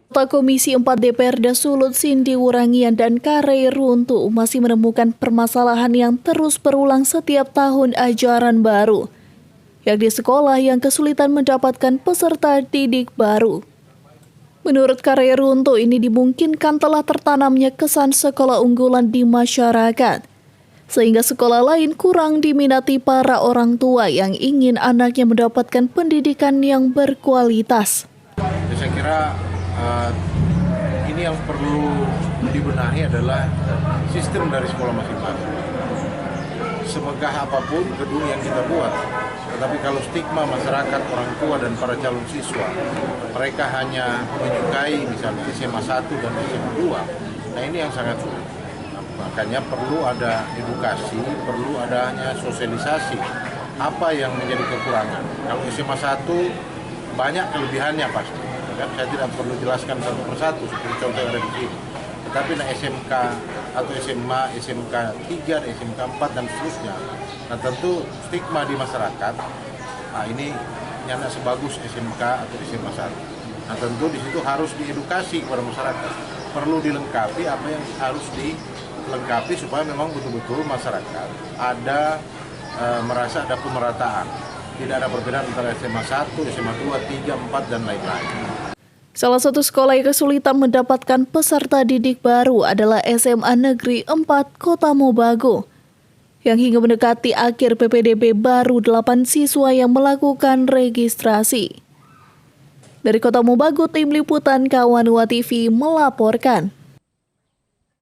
Anggota Komisi 4 DPRD Sulut Cindy Wurangian dan Kare Runtu masih menemukan permasalahan yang terus berulang setiap tahun ajaran baru, yakni sekolah yang kesulitan mendapatkan peserta didik baru. Menurut Kare Runtu, ini dimungkinkan telah tertanamnya kesan sekolah unggulan di masyarakat, sehingga sekolah lain kurang diminati para orang tua yang ingin anaknya mendapatkan pendidikan yang berkualitas. Saya kira ini yang perlu dibenahi adalah sistem dari sekolah masing-masing. Semegah apapun gedung yang kita buat, tetapi kalau stigma masyarakat, orang tua dan para calon siswa, mereka hanya menyukai misalnya SMA 1 dan SMA 2, nah ini yang sangat sulit. Makanya perlu ada edukasi, perlu adanya sosialisasi apa yang menjadi kekurangan. Kalau SMA 1 banyak kelebihannya pasti. Saya tidak perlu jelaskan satu persatu seperti contoh yang ada di sini. Tetapi SMK atau SMA, SMK 3, SMK 4 dan seterusnya. Nah tentu stigma di masyarakat, nah ini yang sebagus SMK atau SMA 1. Nah tentu di situ harus diedukasi kepada masyarakat. Perlu dilengkapi apa yang harus dilengkapi supaya memang betul-betul masyarakat ada merasa ada pemerataan. Tidak ada perbedaan antara SMA 1, SMA 2, 3, 4 dan lain-lain. Salah satu sekolah yang kesulitan mendapatkan peserta didik baru adalah SMA Negeri 4 Kota Mobagu, yang hingga mendekati akhir PPDB baru 8 siswa yang melakukan registrasi. Dari Kota Mobagu, Tim Liputan Kawanua TV melaporkan.